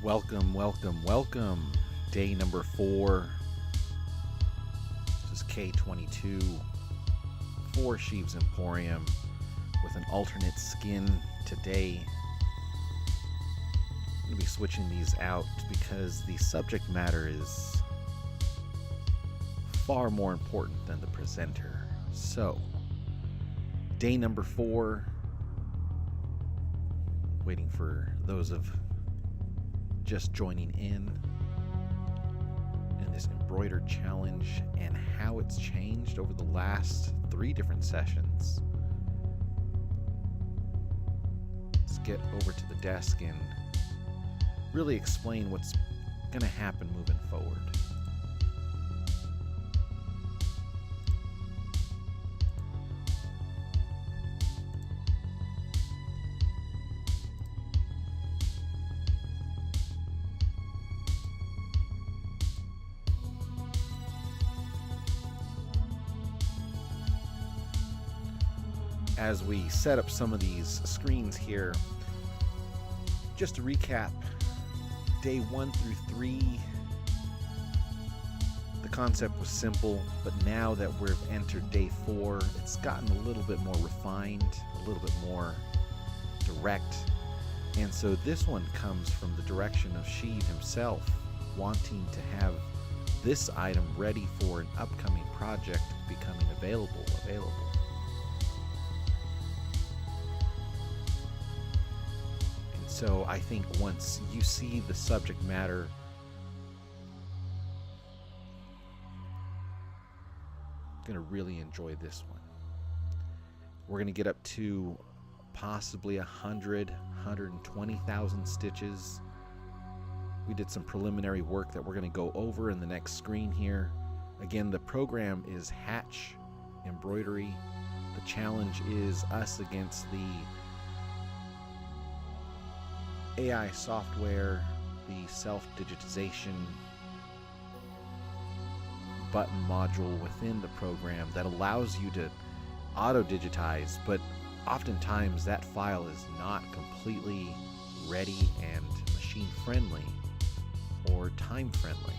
Welcome. Day number 4. This is K22 for Sheevs Emporium with an alternate skin today. I'm going to be switching these out because the subject matter is far more important than the presenter. So, day number 4. Waiting for those of just joining in this Embroider challenge and how it's changed over the last 3 different sessions. Let's get over to the desk and really explain what's going to happen moving forward. As we set up some of these screens here, just to recap, day 1 through 3, the concept was simple, but now that we've entered day 4, it's gotten a little bit more refined, a little bit more direct. And so this one comes from the direction of Sheev himself, wanting to have this item ready for an upcoming project becoming available. So I think once you see the subject matter, you're going to really enjoy this one. We're going to get up to possibly 120,000 stitches. We did some preliminary work that we're going to go over in the next screen here. Again, the program is Hatch Embroidery. The challenge is us against the AI software, the self-digitization button module within the program that allows you to auto-digitize, but oftentimes that file is not completely ready and machine-friendly or time-friendly.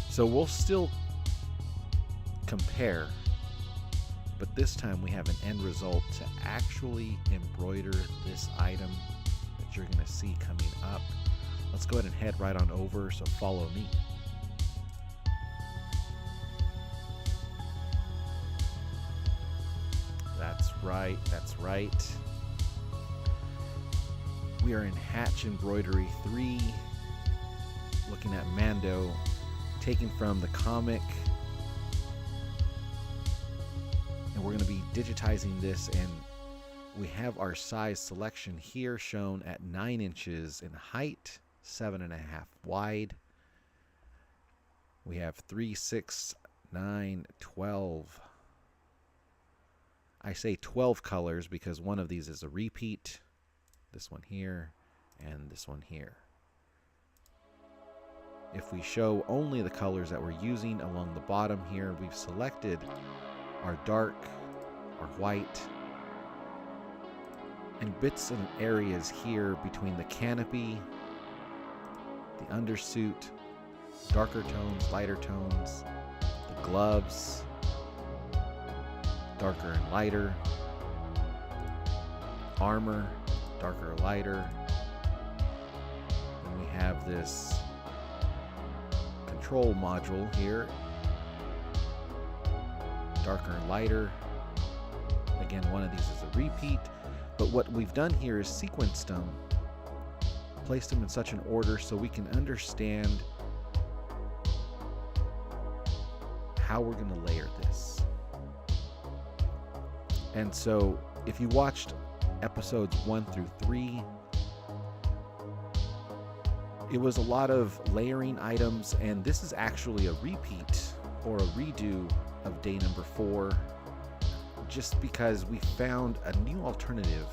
So we'll still compare, but this time we have an end result to actually embroider this item that you're going to see coming up. Let's go ahead and head right on over, so follow me. That's right. We are in Hatch Embroidery 3, looking at Mando, taken from the comic. And we're going to be digitizing this, and we have our size selection here shown at 9 inches in height, 7.5 wide. We have 3, 6, 9, 12. I say 12 colors because one of these is a repeat. This one here and this one here. If we show only the colors that we're using along the bottom here, we've selected our dark, our white, and bits and areas here between the canopy, the undersuit, darker tones, lighter tones, the gloves, darker and lighter, armor, darker or lighter. Then we have this control module here, darker and lighter. Again, one of these is a repeat, but what we've done here is sequenced them, placed them in such an order so we can understand how we're going to layer this. And so if you watched episodes 1 through 3, it was a lot of layering items, and this is actually a repeat or a redo of day number 4, just because we found a new alternative.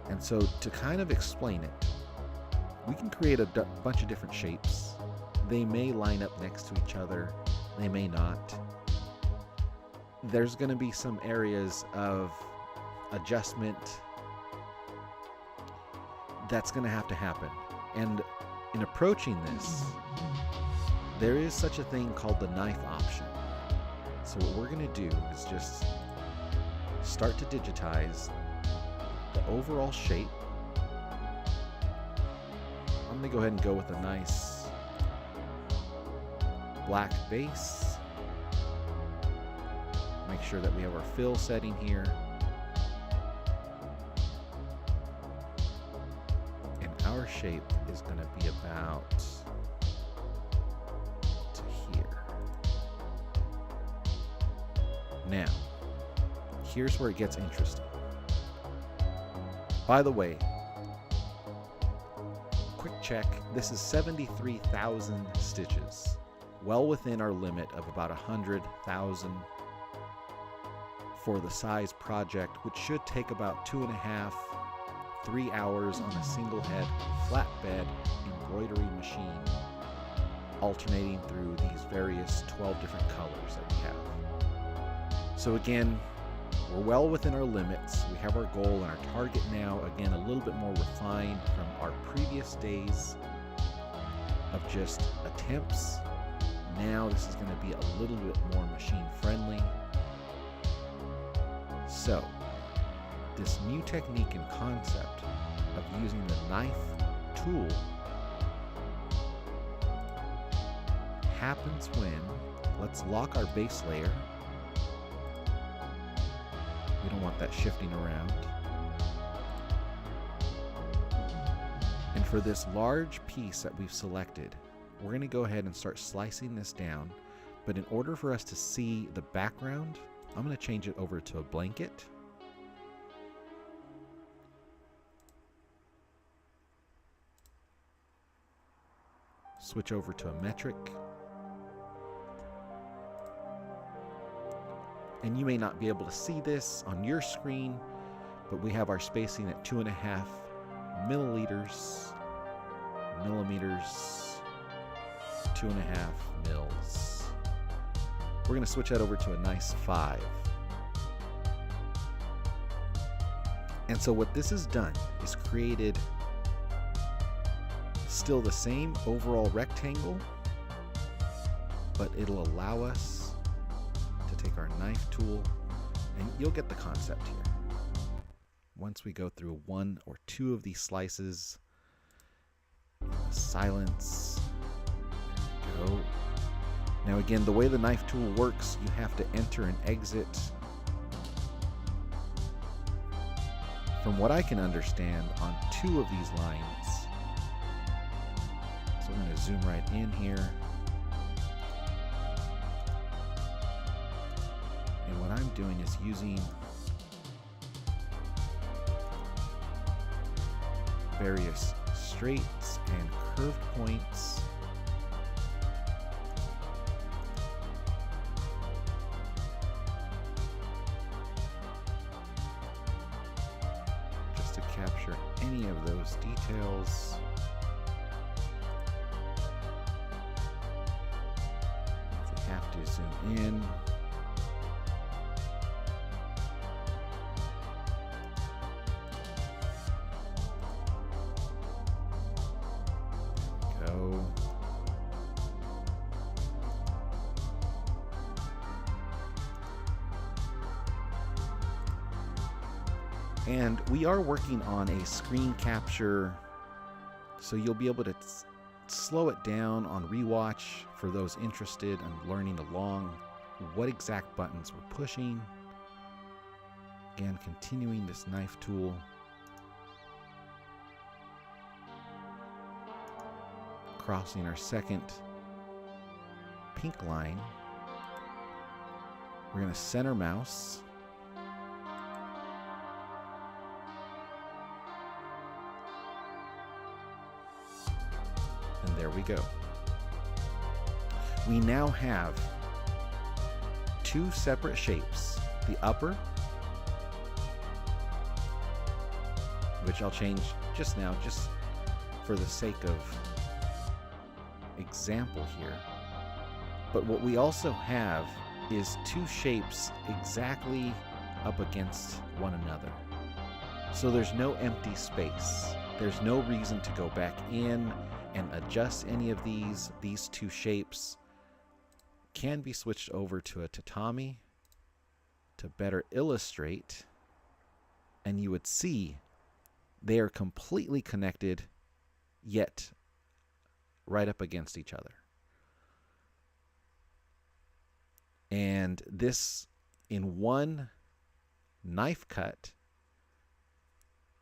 And so to kind of explain it, we can create a bunch of different shapes. They may line up next to each other, they may not. There's going to be some areas of adjustment that's going to have to happen. And in approaching this, there is such a thing called the knife option. So what we're going to do is just start to digitize the overall shape. I'm going to go ahead and go with a nice black base. Make sure that we have our fill setting here. And our shape is going to be about to here. Now, here's where it gets interesting. By the way, quick check, this is 73,000 stitches, well within our limit of about 100,000 for the size project, which should take about 2.5 to 3 hours on a single head flatbed embroidery machine, alternating through these various 12 different colors that we have. So again, we're well within our limits. We have our goal and our target now, again, a little bit more refined from our previous days of just attempts. Now this is going to be a little bit more machine friendly. So this new technique and concept of using the knife tool happens when, let's lock our base layer. We don't want that shifting around. And for this large piece that we've selected, we're going to go ahead and start slicing this down. But in order for us to see the background, I'm going to change it over to a blanket. Switch over to a metric. And you may not be able to see this on your screen, but we have our spacing at 2.5 millimeters, 2.5 mils. We're going to switch that over to a nice 5. And so what this has done is created still the same overall rectangle, but it'll allow us to take our knife tool, and you'll get the concept here. Once we go through 1 or 2 of these slices, silence, there we go. Now again, the way the knife tool works, you have to enter and exit. From what I can understand, on 2 of these lines. So I'm going to zoom right in here. And what I'm doing is using various straights and curved points just to capture any of those details. If we have to zoom in, and we are working on a screen capture, so you'll be able to slow it down on rewatch for those interested in learning along what exact buttons we're pushing. Again, continuing this knife tool. Crossing our second pink line. We're going to center mouse. And there we go. We now have 2 separate shapes. The upper, which I'll change just now, just for the sake of example here. But what we also have is 2 shapes exactly up against one another. So there's no empty space. There's no reason to go back in and adjust any of these. These two shapes can be switched over to a tatami to better illustrate, and you would see they are completely connected, yet right up against each other. And this, in one knife cut,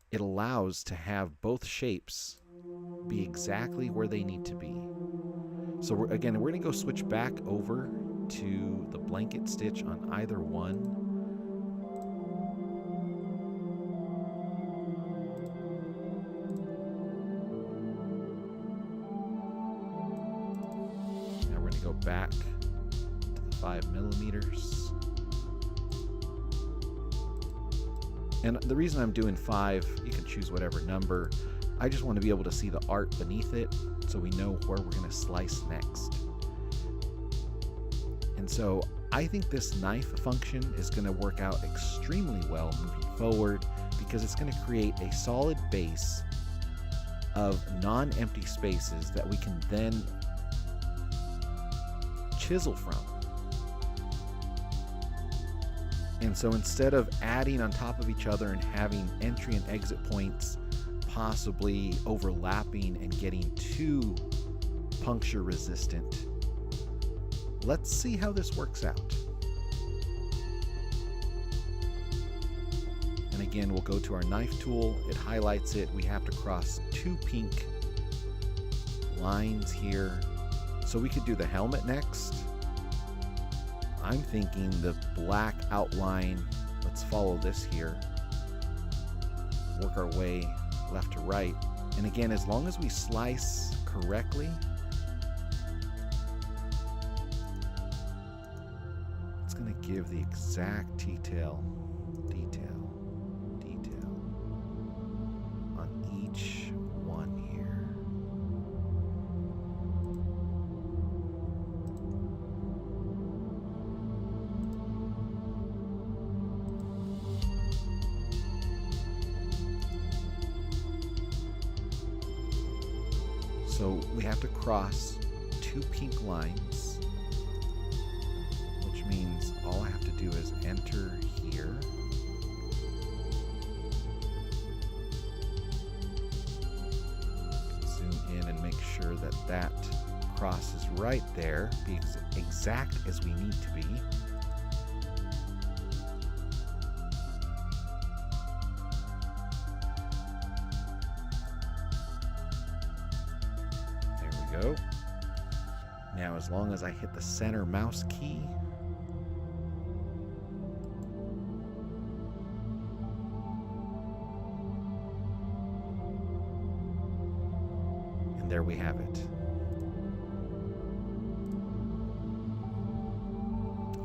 it allows to have both shapes be exactly where they need to be. So we're going to go switch back over to the blanket stitch on either one. Now we're going to go back to the 5mm. And the reason I'm doing 5, you can choose whatever number. I just want to be able to see the art beneath it so we know where we're going to slice next. And so I think this knife function is going to work out extremely well moving forward, because it's going to create a solid base of non-empty spaces that we can then chisel from. And so instead of adding on top of each other and having entry and exit points possibly overlapping and getting too puncture resistant, let's see how this works out. And again, we'll go to our knife tool. It highlights it. We have to cross 2 pink lines here. So we could do the helmet next. I'm thinking the black outline. Let's follow this here. Work our way left to right. And again, as long as we slice correctly, it's going to give the exact detail on each one here. So we have to cross 2 pink lines, which means all I have to do is enter here. Zoom in and make sure that that cross is right there, be exact as we need to be. Go. Now, as long as I hit the center mouse key, and there we have it.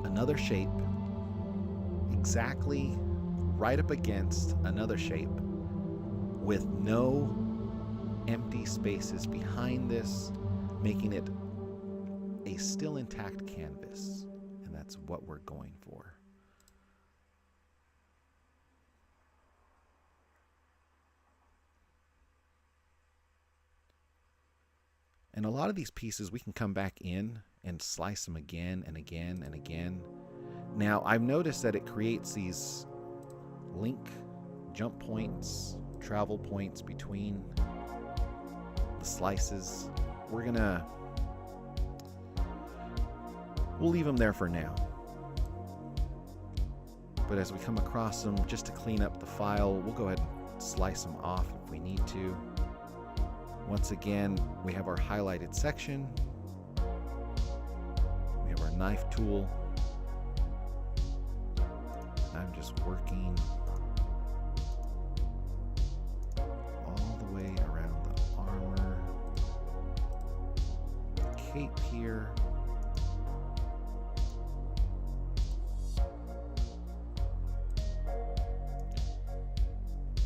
Another shape exactly right up against another shape with no empty spaces behind this, making it a still intact canvas. And that's what we're going for. And a lot of these pieces we can come back in and slice them again and again and again. Now, I've noticed that it creates these link jump points, travel points between the slices. We'll leave them there for now. But as we come across them, just to clean up the file, we'll go ahead and slice them off if we need to. Once again, we have our highlighted section. We have our knife tool. I'm just working all the way around the armor, cape here.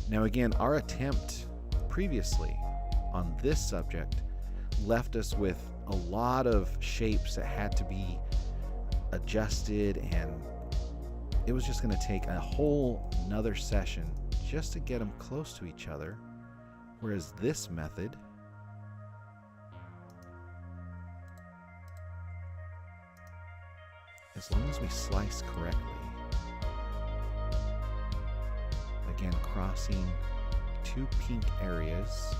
Now again, our attempt previously on this subject left us with a lot of shapes that had to be adjusted, and it was just going to take a whole another session just to get them close to each other. Whereas this method, as long as we slice correctly, again crossing two pink areas,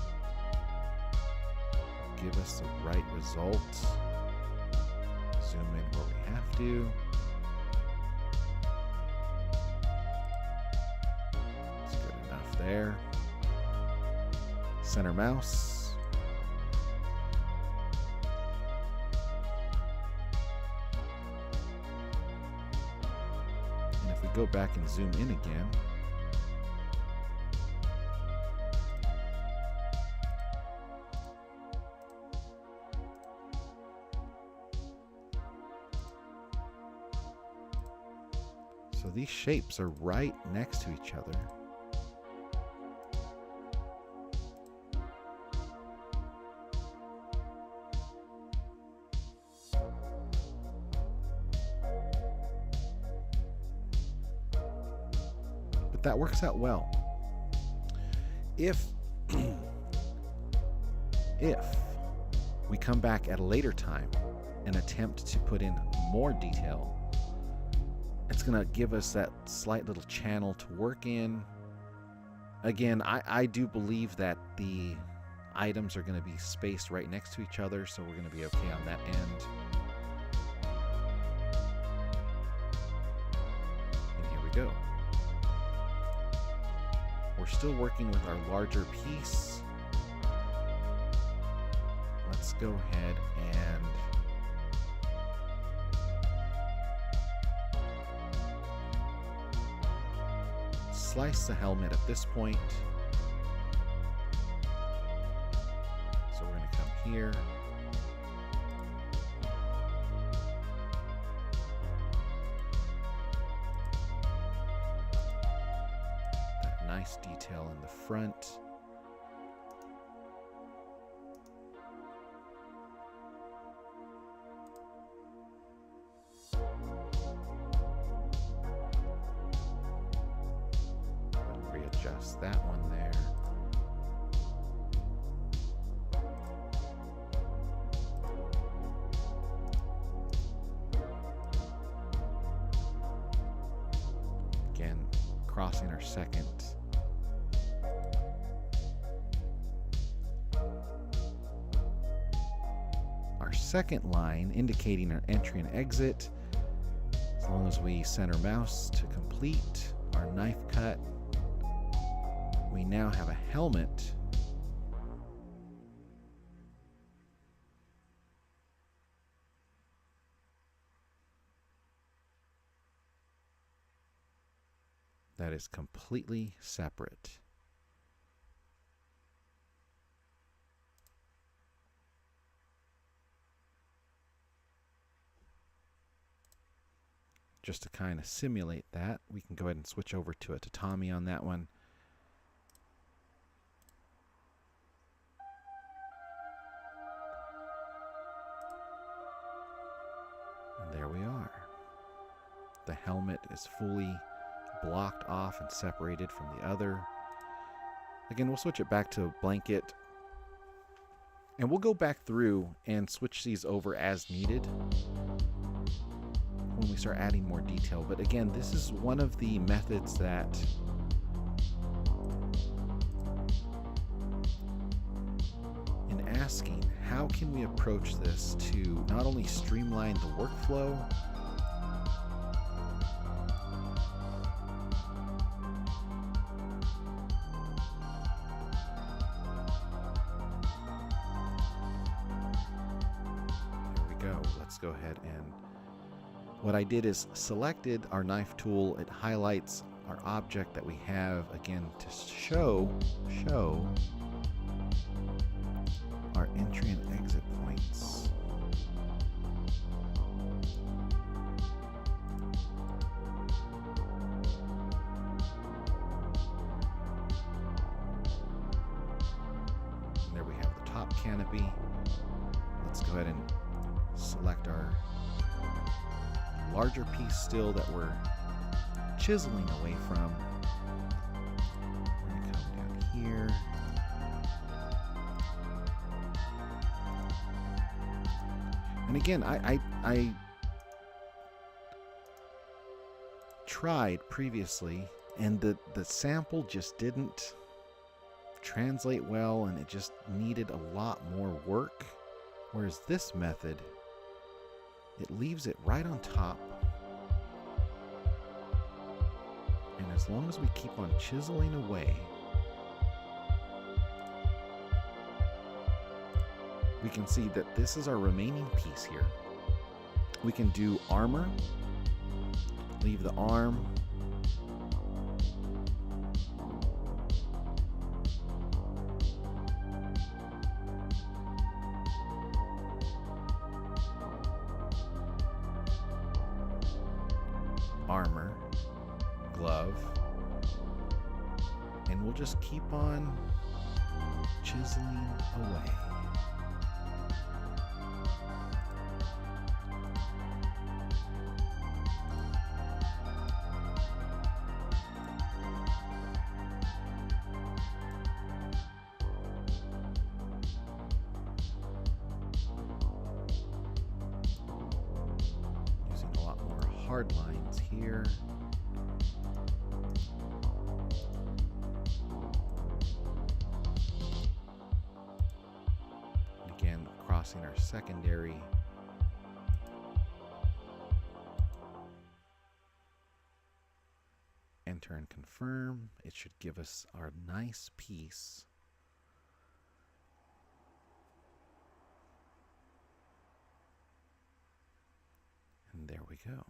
give us the right result. Zoom in where we have to. It's good enough there. Center mouse. And if we go back and zoom in again, so these shapes are right next to each other. But that works out well. If we come back at a later time and attempt to put in more detail, it's going to give us that slight little channel to work in. Again, I do believe that the items are going to be spaced right next to each other, so we're going to be okay on that end. And here we go. We're still working with our larger piece. Let's go ahead and slice the helmet at this point. So we're going to come here. That nice detail in the front. Readjust that one there. Again, crossing our second. Our second line indicating our entry and exit. As long as we center mouse to complete our knife cut, we now have a helmet that is completely separate. Just to kind of simulate that, we can go ahead and switch over to a tatami on that one. And there we are. The helmet is fully blocked off and separated from the other. Again, we'll switch it back to blanket. And we'll go back through and switch these over as needed when we start adding more detail. But again, this is one of the methods that in asking how can we approach this to not only streamline the workflow, here we go. Let's go ahead and what I did is selected our knife tool. It highlights our object that we have, again, to show our entry and exit points. And there we have the top canopy. Let's go ahead and select our larger piece still that we're chiseling away from. And again, I tried previously, and the sample just didn't translate well, and it just needed a lot more work. Whereas this method, it leaves it right on top. And as long as we keep on chiseling away, we can see that this is our remaining piece here. We can do armor, leave the arm, armor, glove, and we'll just keep on chiseling away. Using a lot more hard lines here. Again, crossing our secondary. Enter and confirm. It should give us our nice piece. And there we go.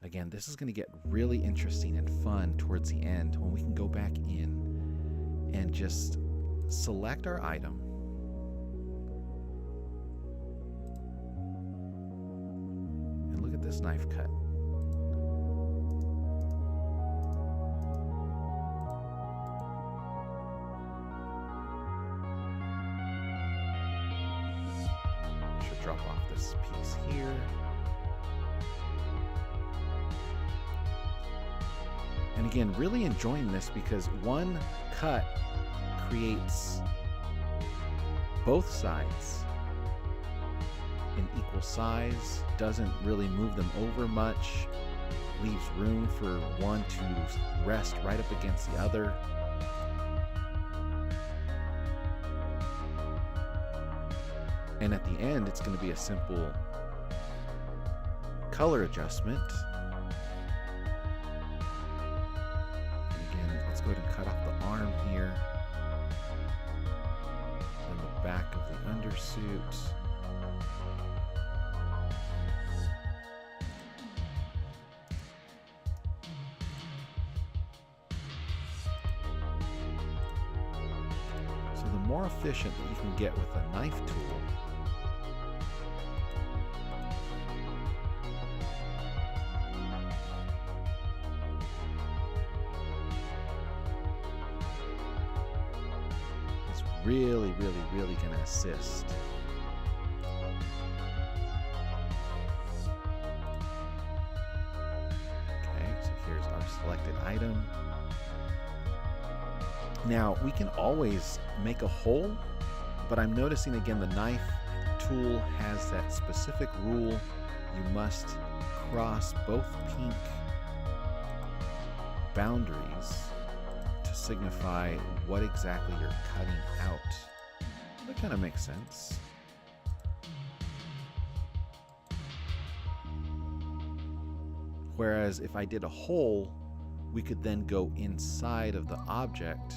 Again, this is going to get really interesting and fun towards the end when we can go back in and just select our item. And look at this knife cut. Should drop off this piece here. And again, really enjoying this because one cut creates both sides in equal size, doesn't really move them over much, leaves room for one to rest right up against the other. And at the end, it's going to be a simple color adjustment. Go ahead and cut off the arm here, and the back of the undersuit. So the more efficient that you can get with a knife tool, really going to assist. Okay, so here's our selected item. Now, we can always make a hole, but I'm noticing again the knife tool has that specific rule. You must cross both pink boundaries to signify what exactly you're cutting out. That kind of makes sense. Whereas if I did a hole, we could then go inside of the object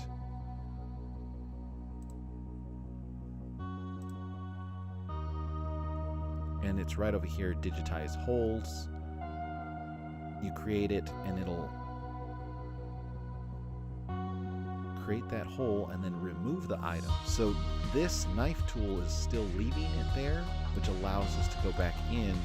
and it's right over here, digitize holes. You create it and it'll create that hole and then remove the item. So this knife tool is still leaving it there, which allows us to go back in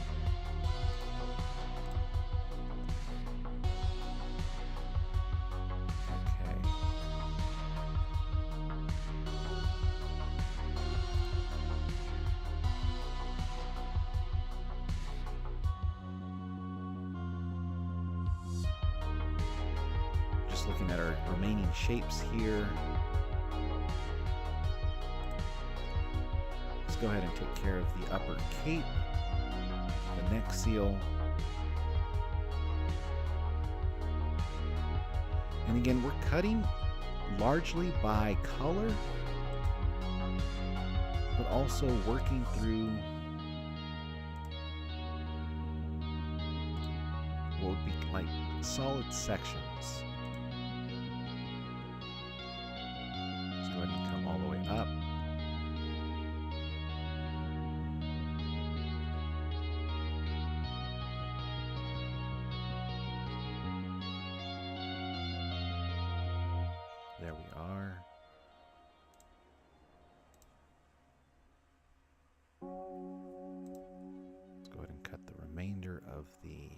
looking at our remaining shapes here. Let's go ahead and take care of the upper cape, the neck seal. And again, we're cutting largely by color, but also working through what would be like solid sections. Let's go ahead and come all the way up. There we are. Let's go ahead and cut the remainder of the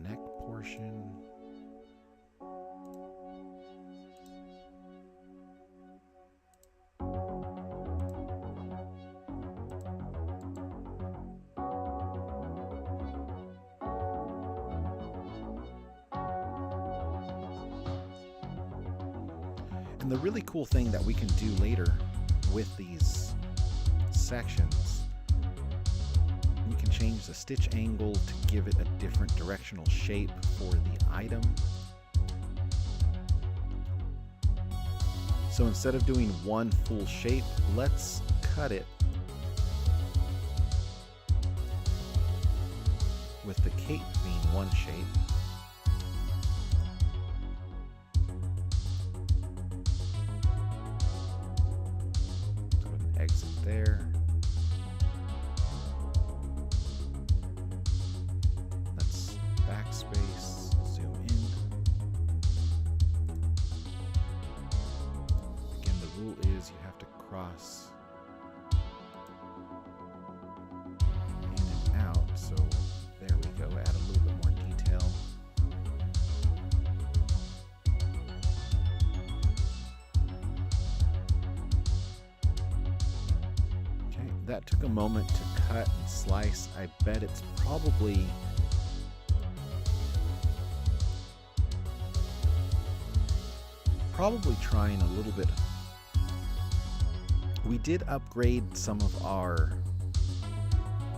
neck portion. And the really cool thing that we can do later with these sections, we can change the stitch angle to give it a different directional shape for the item. So instead of doing one full shape, let's cut it with the cape being one shape. Exit there. Let's backspace, zoom in. Again, the rule is you have to cross in and out, so there we go, add a little bit more detail. That took a moment to cut and slice. I bet it's probably trying a little bit. We did upgrade some of our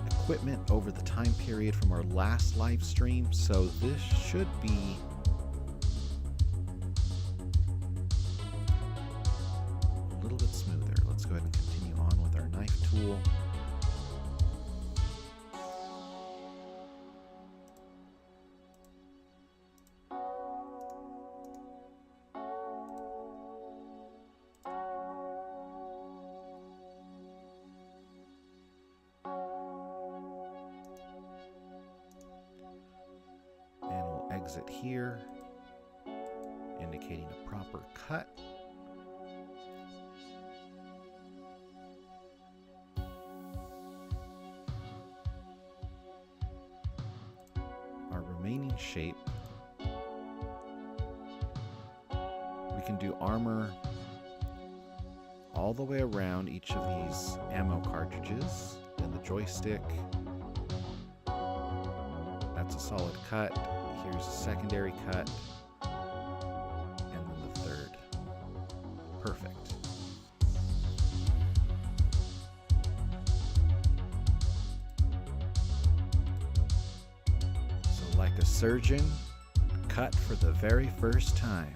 equipment over the time period from our last live stream, so this should be a little bit smoother. Let's go ahead and continue on with our knife tool. And we'll exit here, indicating a proper cut. Remaining shape, we can do armor all the way around each of these ammo cartridges. Then the joystick, that's a solid cut. Here's a secondary cut, and then the third. Perfect. Like a surgeon, cut for the very first time.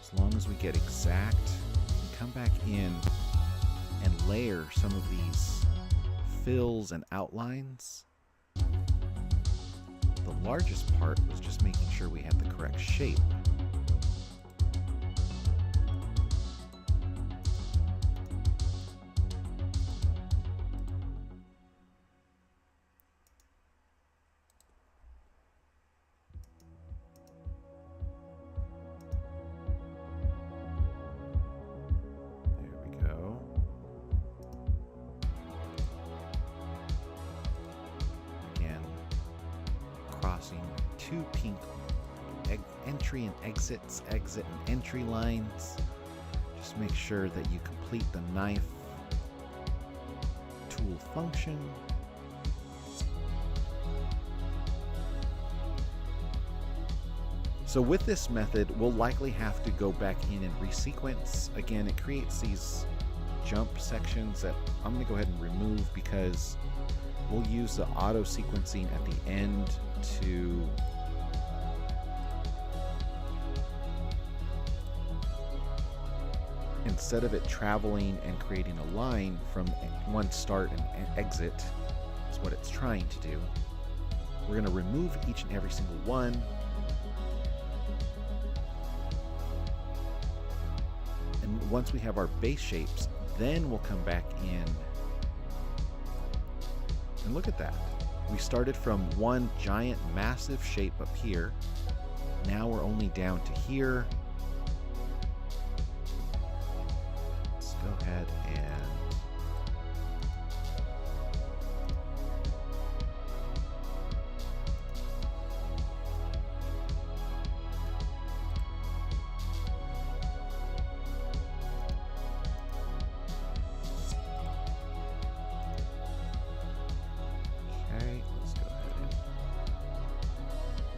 As long as we get exact, we can come back in and layer some of these fills and outlines. The largest part was just making sure we had the correct shape. Two pink entry and exits, exit and entry lines. Just make sure that you complete the knife tool function. So with this method, we'll likely have to go back in and resequence. Again, it creates these jump sections that I'm going to go ahead and remove because we'll use the auto sequencing at the end to instead of it traveling and creating a line from one start and exit, is what it's trying to do. We're going to remove each and every single one. And once we have our base shapes, then we'll come back in. And look at that. We started from one giant massive shape up here. Now we're only down to here. Let's go ahead and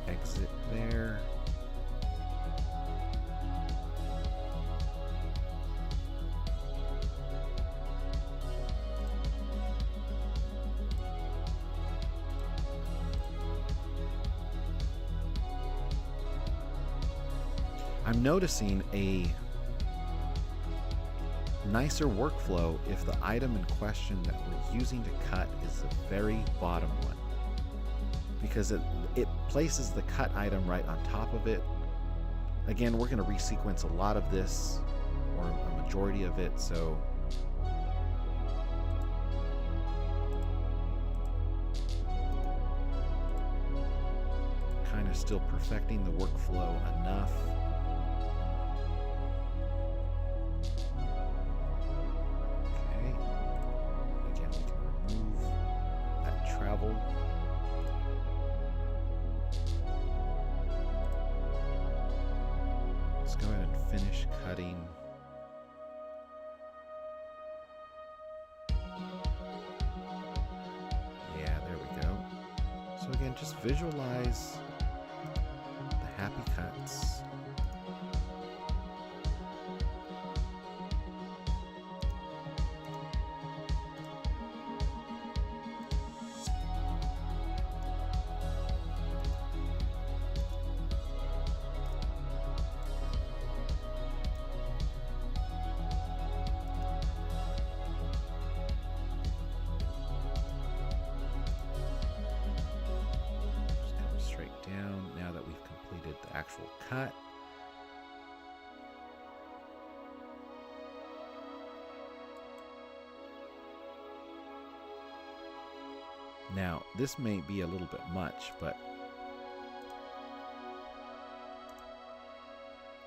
exit there. I'm noticing a nicer workflow if the item in question that we're using to cut is the very bottom one, because it places the cut item right on top of it. Again, we're going to resequence a lot of this, or a majority of it, so kind of still perfecting the workflow enough. Okay, again, we can remove that travel. Let's go ahead and finish cutting. Yeah, there we go. So again, just visualize the happy cuts. Down now that we've completed the actual cut. Now, this may be a little bit much, but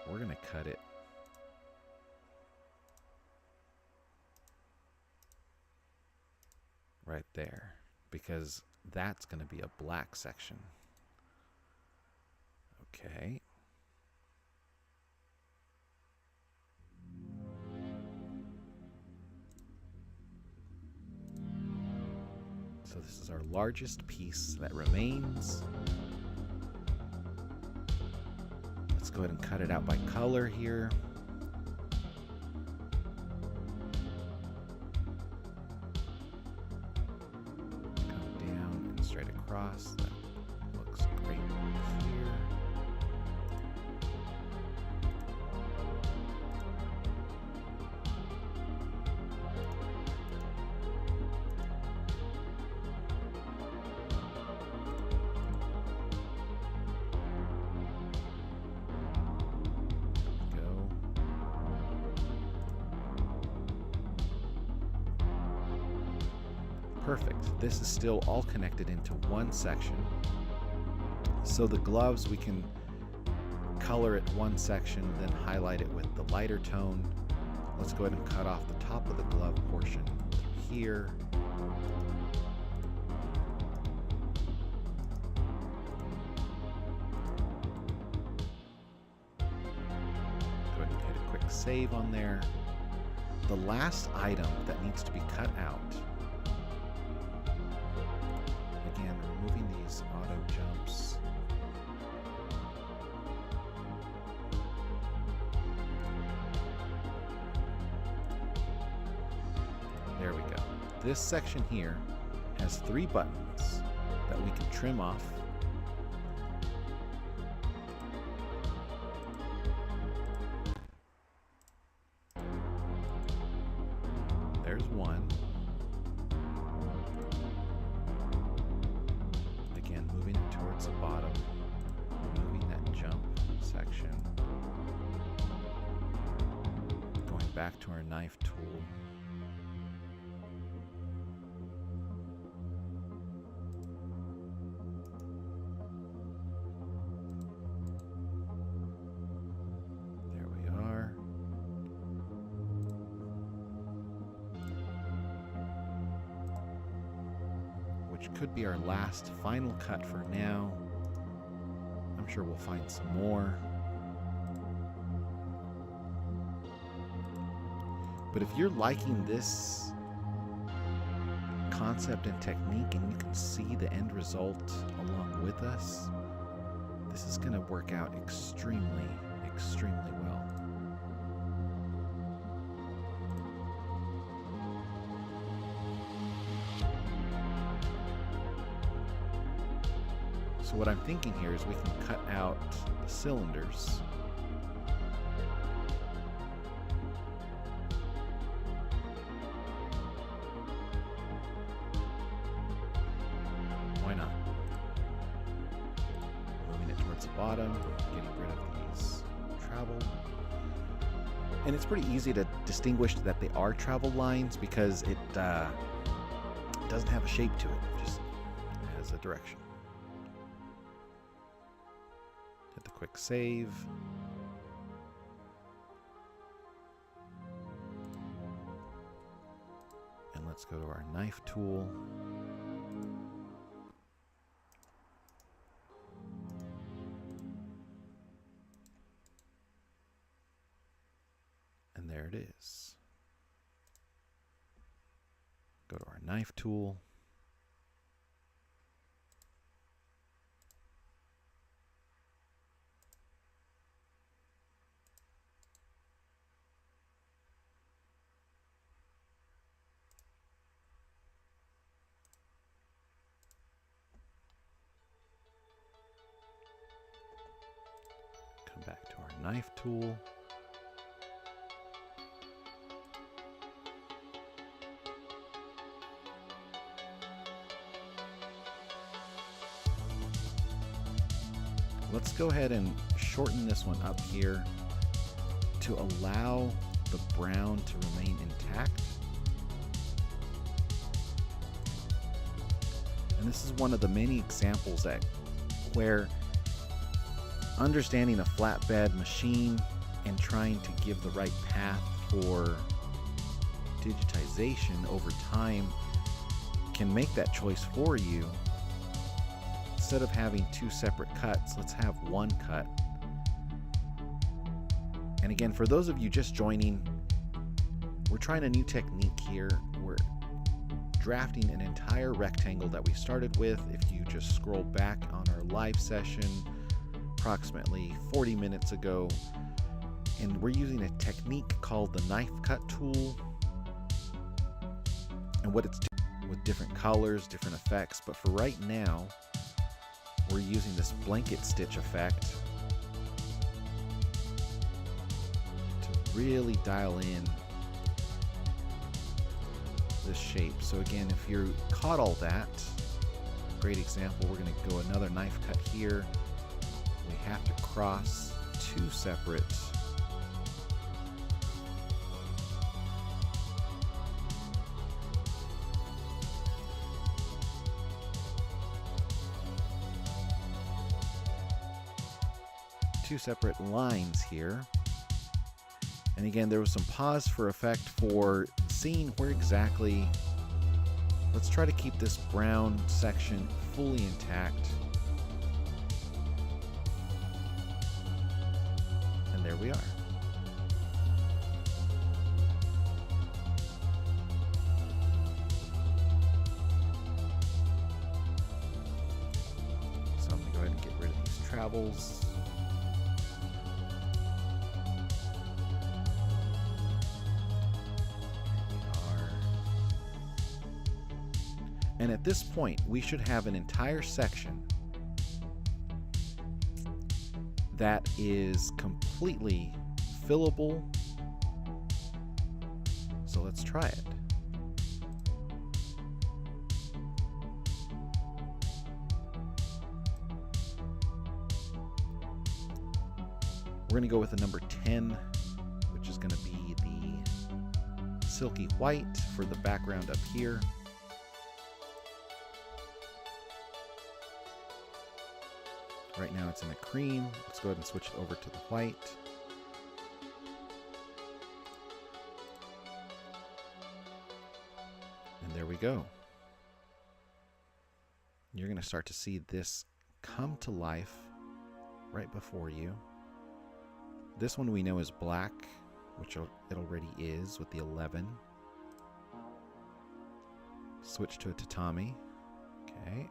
we're going to cut it right there, because that's going to be a black section. Okay. So this is our largest piece that remains. Let's go ahead and cut it out by color here. Come down and straight across. That looks great here. Perfect. This is still all connected into one section. So the gloves, we can color it one section, then highlight it with the lighter tone. Let's go ahead and cut off the top of the glove portion here. Go ahead and hit a quick save on there. The last item that needs to be cut out, again, removing these auto jumps. this section here has 3 buttons that we can trim off. There's one. Again, moving it towards the bottom, removing that jump section. Going back to our knife tool. There we are. Which could be our last final cut for now. I'm sure we'll find some more. But if you're liking this concept and technique and you can see the end result along with us, this is going to work out extremely, extremely well. So what I'm thinking here is we can cut out the cylinders. Why not? Moving it towards the bottom, getting rid of these travel. And it's pretty easy to distinguish that they are travel lines because it doesn't have a shape to it, it just has a direction. Hit the quick save. And let's go to our knife tool. And there it is. Go to our knife tool. Come back to our knife tool. Let's go ahead and shorten this one up here to allow the brown to remain intact. And this is one of the many examples that where understanding a flatbed machine and trying to give the right path for digitization over time can make that choice for you. Instead of having 2 separate cuts, let's have 1 cut. And again, for those of you just joining, we're trying a new technique here. We're drafting an entire rectangle that we started with. If you just scroll back on our live session approximately 40 minutes ago, and we're using a technique called the knife cut tool, and what it's doing with different colors, different effects. But for right now, we're using this blanket stitch effect to really dial in this shape. So again, if you caught all that, great example, we're going to go another knife cut here. We have to cross 2 separate lines here. And again, there was some pause for effect for seeing where exactly. Let's try to keep this brown section fully intact. And there we are. So I'm going to go ahead and get rid of these travels. And at this point, we should have an entire section that is completely fillable. So let's try it. We're going to go with the number 10, which is going to be the silky white for the background up here. Right now it's in a cream. Let's go ahead and switch it over to the white. And there we go. You're going to start to see this come to life right before you. This one we know is black, which it already is with the 11. Switch to a tatami. Okay.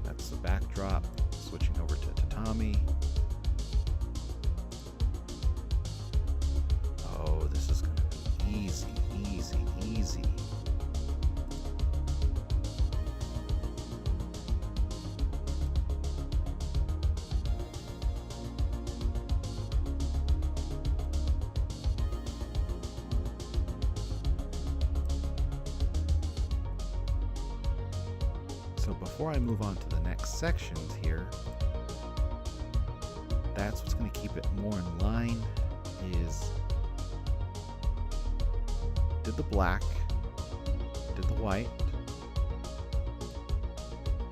That's the backdrop. Switching over to tatami. Oh, this is going to be easy, easy, easy. So before I move on to the next sections here, that's what's going to keep it more in line is did the black, did the white.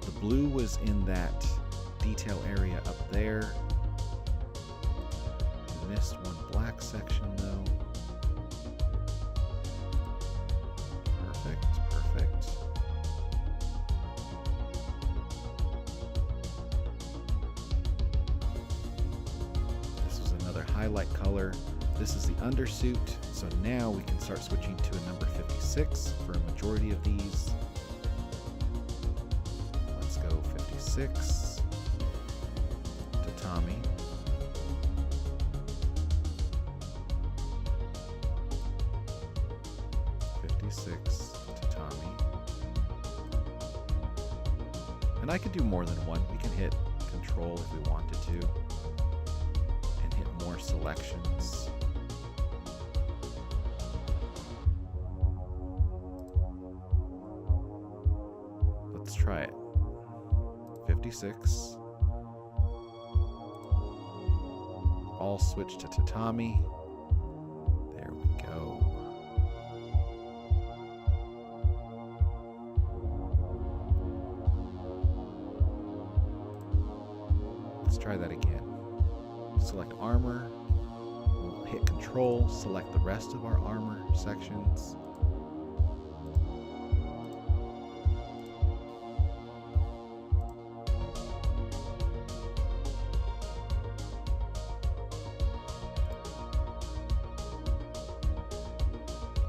The blue was in that detail area up there. Missed one black section though. Perfect, perfect. This was another highlight color. This is the undersuit, so now we can start switching to a number 56 for a majority of these. Let's go 56, tatami. And I could do more than one. We can hit Control if we wanted to and hit more selections. Let's try it. 56. All switch to tatami. There we go. Let's try that again. Select armor. We'll hit Control, select the rest of our armor sections.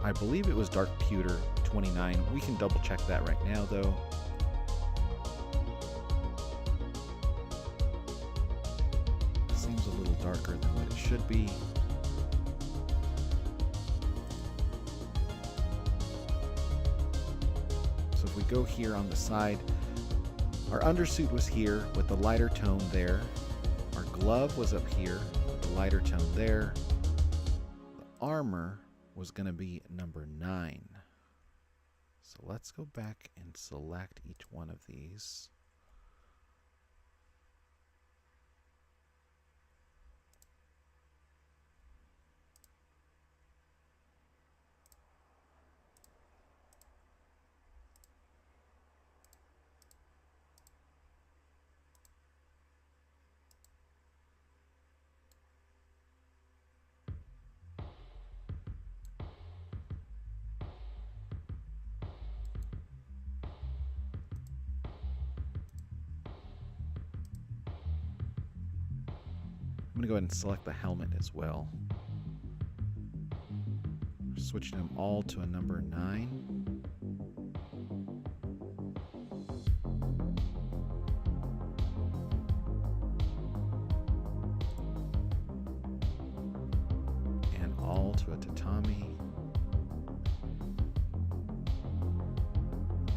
I believe it was dark pewter 29. We can double check that right now though. Seems a little darker than what it should be. So if we go here on the side, our undersuit was here with the lighter tone there. Our glove was up here with the lighter tone there. The armor was going to be number 9. So let's go back and select each one of these. I'm going to go ahead and select the helmet as well. Switching them all to a number 9. to a tatami.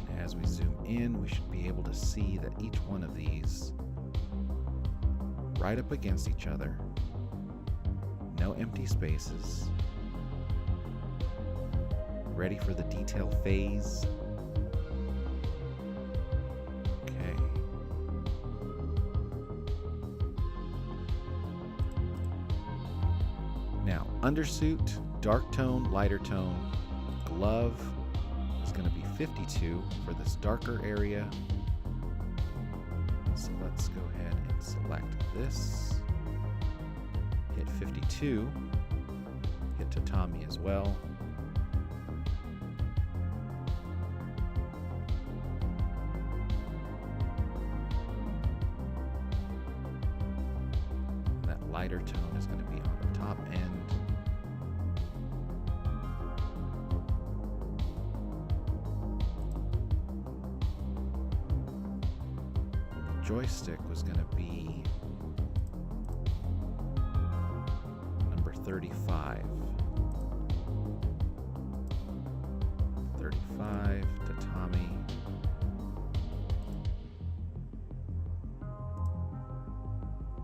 And as we zoom in, we should be able to see that each one of these right up against each other. No empty spaces. Ready for the detail phase. Okay. Now, undersuit, dark tone, lighter tone. Glove is going to be 52 for this darker area. So let's go ahead and select this. Hit 52. Hit tatami as well. That lighter tone is going to be on the top end. Joystick was going to be number 35. 35, tatami.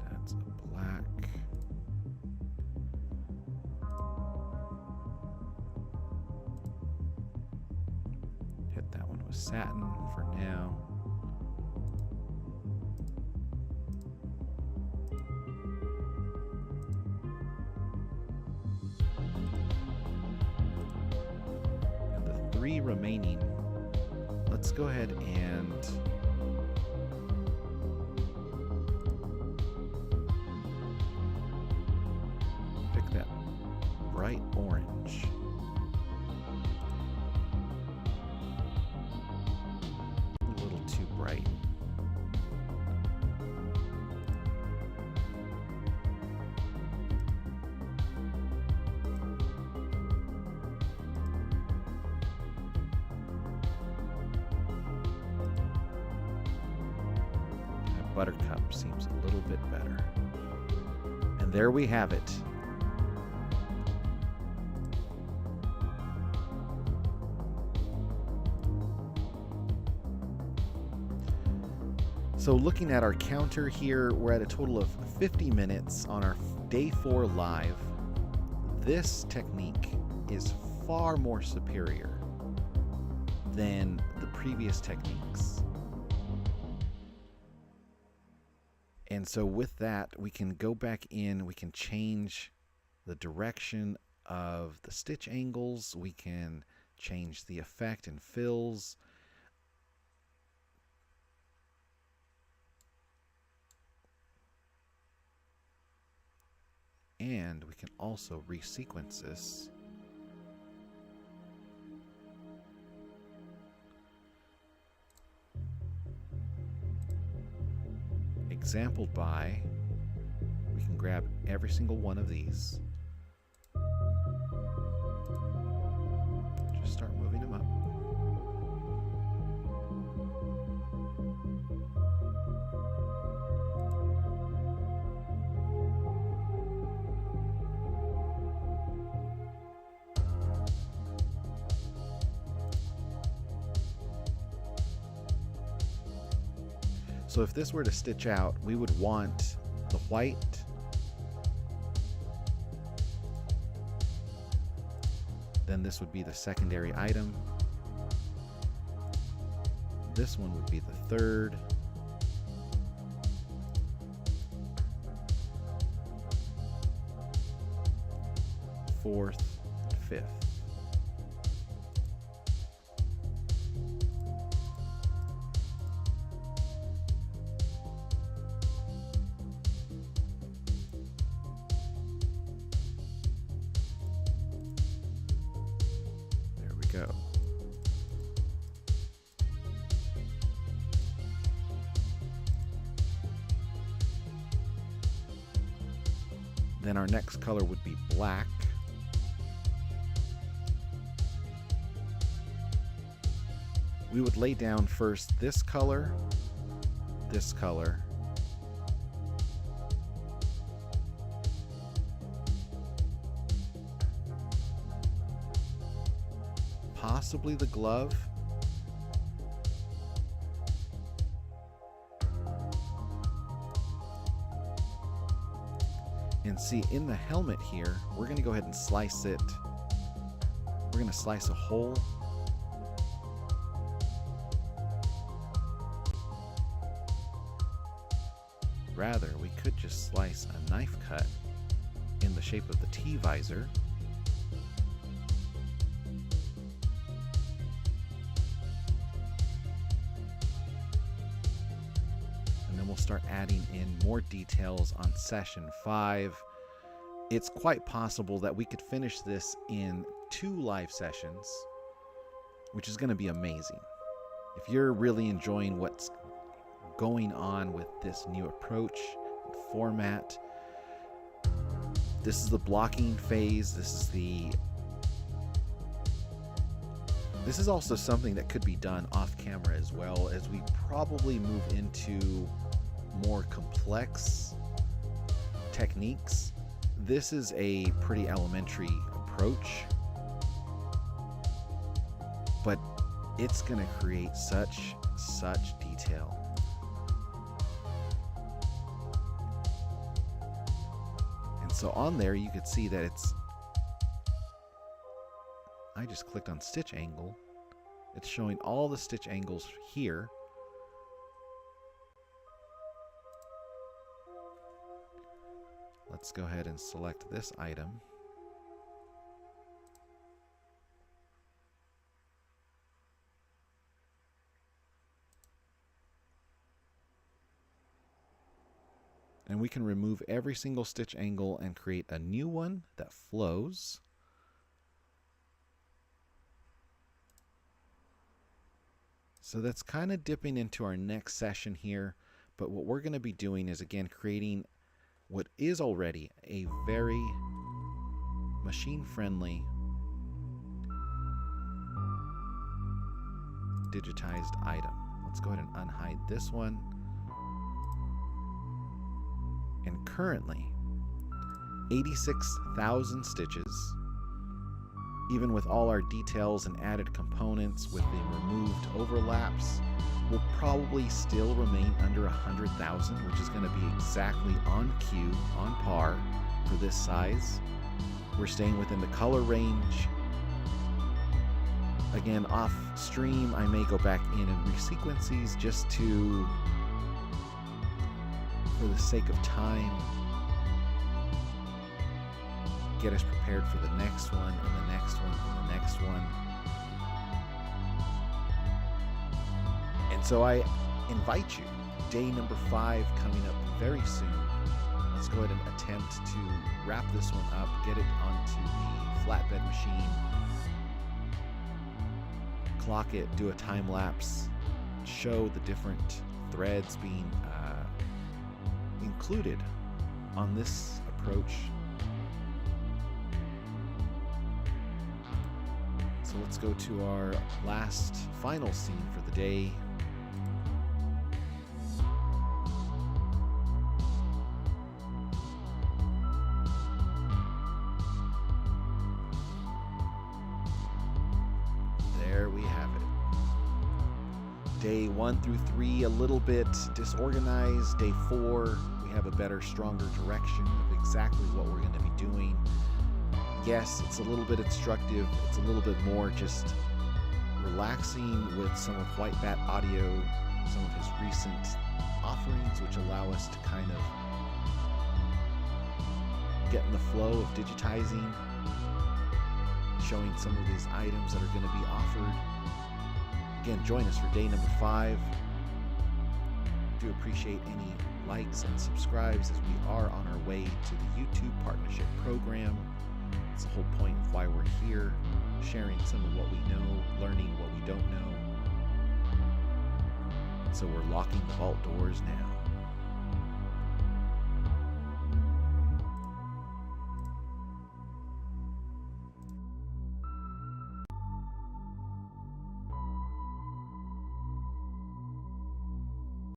That's a black. Hit that one with satin for now. Remaining. Let's go ahead and pick that bright orange. A little too bright. Buttercup seems a little bit better. And there we have it. So looking at our counter here, we're at a total of 50 minutes on our day 4 live. This technique is far more superior than the previous techniques. And so with that, we can go back in, we can change the direction of the stitch angles, we can change the effect and fills. And we can also resequence this. Exampled by, we can grab every single one of these. Just start moving them up. So if this were to stitch out, we would want the white, then this would be the secondary item, this one would be the third, fourth, and fifth. Go. Then our next color would be black. We would lay down first this color, possibly the glove. And see, in the helmet here, we're going to go ahead and slice it. We're going to slice a hole. Rather, we could just slice a knife cut in the shape of the T-visor. And then we'll start adding in more details on session 5. It's quite possible that we could finish this in 2 live sessions, which is going to be amazing. If you're really enjoying what's going on with this new approach and format, this is the blocking phase. This is also something that could be done off camera as well, as we probably move into more complex techniques. This is a pretty elementary approach, but it's going to create such detail. And so on there you could see that I just clicked on stitch angle. It's showing all the stitch angles here. Let's go ahead and select this item. And we can remove every single stitch angle and create a new one that flows. So that's kind of dipping into our next session here, but what we're going to be doing is again creating what is already a very machine-friendly digitized item. Let's go ahead and unhide this one. And currently, 86,000 stitches, even with all our details and added components with the removed overlaps, will probably still remain under 100,000, which is going to be exactly on cue, on par for this size. We're staying within the color range. Again, off stream, I may go back in and resequence these just to, for the sake of time, get us prepared for the next one, and the next one, and the next one. And so I invite you, day number 5 coming up very soon. Let's go ahead and attempt to wrap this one up, get it onto the flatbed machine, clock it, do a time lapse, show the different threads being included on this approach. So let's go to our last final scene for the day. There we have it. Day 1 through 3, a little bit disorganized. Day 4, we have a better, stronger direction of exactly what we're going to be doing. Yes, it's a little bit instructive. It's a little bit more just relaxing with some of White Bat Audio, some of his recent offerings, which allow us to kind of get in the flow of digitizing, showing some of these items that are going to be offered. Again, join us for day number 5. I do appreciate any likes and subscribes as we are on our way to the YouTube Partnership Program. It's the whole point of why we're here, sharing some of what we know, learning what we don't know. So we're locking the vault doors now.